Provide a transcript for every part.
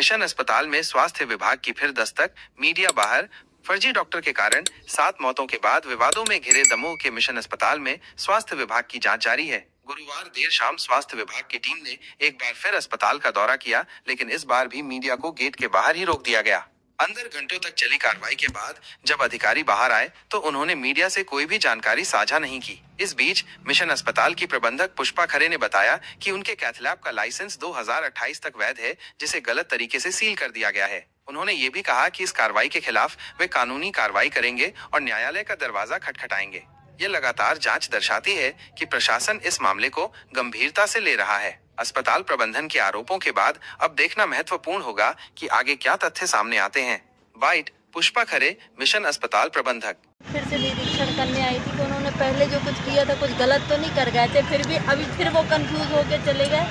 Mission अस्पताल में स्वास्थ्य विभाग की फिर दस्तक, मीडिया बाहर। फर्जी डॉक्टर के कारण 7 मौतों के बाद विवादों में घिरे दमोह के मिशन अस्पताल में स्वास्थ्य विभाग की जांच जारी है। गुरुवार देर शाम स्वास्थ्य विभाग की टीम ने एक बार फिर अस्पताल का दौरा किया, लेकिन इस बार भी मीडिया को गेट के बाहर ही रोक दिया गया। अंदर घंटों तक चली कार्रवाई के बाद जब अधिकारी बाहर आए तो उन्होंने मीडिया से कोई भी जानकारी साझा नहीं की। इस बीच मिशन अस्पताल की प्रबंधक पुष्पा खरे ने बताया कि उनके कैथ लैब का लाइसेंस 2028 तक वैध है, जिसे गलत तरीके से सील कर दिया गया है। उन्होंने ये भी कहा कि इस कार्रवाई के खिलाफ वे कानूनी कार्रवाई करेंगे और न्यायालय का दरवाजा खटखटाएंगे। ये लगातार जांच दर्शाती है कि प्रशासन इस मामले को गंभीरता से ले रहा है। अस्पताल प्रबंधन के आरोपों के बाद अब देखना महत्वपूर्ण होगा कि आगे क्या तथ्य सामने आते हैं। वाइट पुष्पा खरे, मिशन अस्पताल प्रबंधक। फिर से निरीक्षण करने आई थी कि उन्होंने पहले जो कुछ किया था कुछ गलत तो नहीं कर गए थे, फिर भी अभी फिर वो कंफ्यूज होकर चले गए।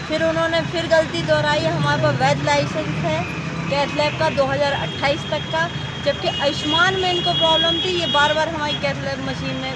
फिर उन्होंने फिर गलती दोहराई। हमारे पास वैध लाइसेंस है कैथ लैब का 2028 तक का, जबकि आयुष्मान में इनको प्रॉब्लम थी। ये बार बार हमारी कैथ लैब मशीन में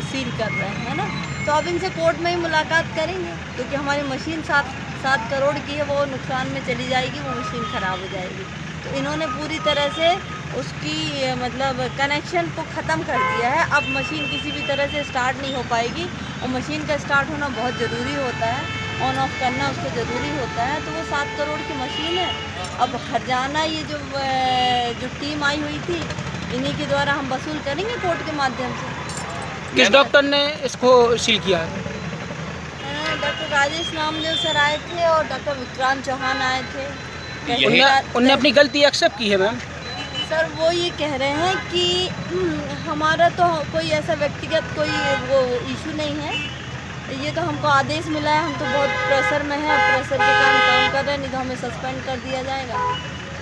सील कर रहे हैं, है ना। तो अब इनसे कोर्ट में ही मुलाकात करेंगे, क्योंकि हमारी मशीन 7 करोड़ की है, वो नुकसान में चली जाएगी, वो मशीन ख़राब हो जाएगी। तो इन्होंने पूरी तरह से उसकी मतलब कनेक्शन को ख़त्म कर दिया है। अब मशीन किसी भी तरह से स्टार्ट नहीं हो पाएगी, और मशीन का स्टार्ट होना बहुत ज़रूरी होता है, ऑन ऑफ करना उसको ज़रूरी होता है। तो वो 7 करोड़ की मशीन है। अब हरजाना ये जो टीम आई हुई थी, इन्हीं के द्वारा हम वसूल करेंगे कोर्ट के माध्यम से। किस डॉक्टर ने इसको सील किया है? डॉक्टर राजेश नामदेव सर आए थे और डॉक्टर विक्रांत चौहान आए थे। उनने अपनी गलती एक्सेप्ट की है मैम? सर वो ये कह रहे हैं कि हमारा तो कोई ऐसा व्यक्तिगत कोई वो इशू नहीं है, ये तो हमको आदेश मिला है, हम तो बहुत प्रेशर में हैं, प्रेशर के कारण काम कर रहे हैं, नहीं तो हमें सस्पेंड कर दिया जाएगा।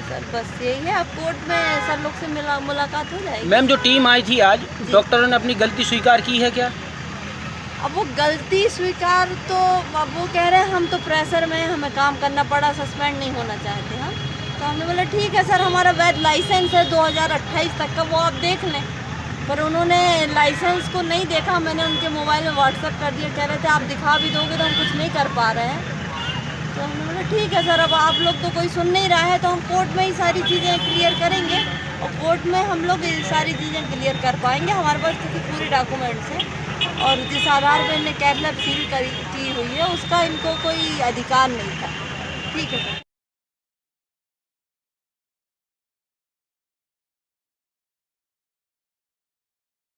सर बस यही है, अब कोर्ट में सर लोग से मुलाकात हो जाएगी। मैम जो टीम आई थी आज, डॉक्टरों ने अपनी गलती स्वीकार की है क्या? अब वो गलती स्वीकार तो अब वो कह रहे हैं हम तो प्रेशर में हमें काम करना पड़ा, सस्पेंड नहीं होना चाहते हम। तो हमने बोला ठीक है सर, हमारा वैध लाइसेंस है 2028 तक का, वो आप देख लें। पर उन्होंने लाइसेंस को नहीं देखा। मैंने उनके मोबाइल में व्हाट्सएप कर दिया, कह रहे थे आप दिखा भी दोगे तो हम कुछ नहीं कर पा रहे हैं। तो हमने बोला ठीक है सर, अब आप लोग तो कोई सुन नहीं रहा है, तो हम कोर्ट में ही सारी चीज़ें क्लियर करेंगे, और कोर्ट में हम लोग ये सारी चीज़ें क्लियर कर पाएंगे। हमारे पास क्योंकि पूरी डॉक्यूमेंट्स हैं, और जिस आधार पर इन्हें कैथ लैब सील की हुई है उसका इनको कोई अधिकार नहीं था। ठीक है सर।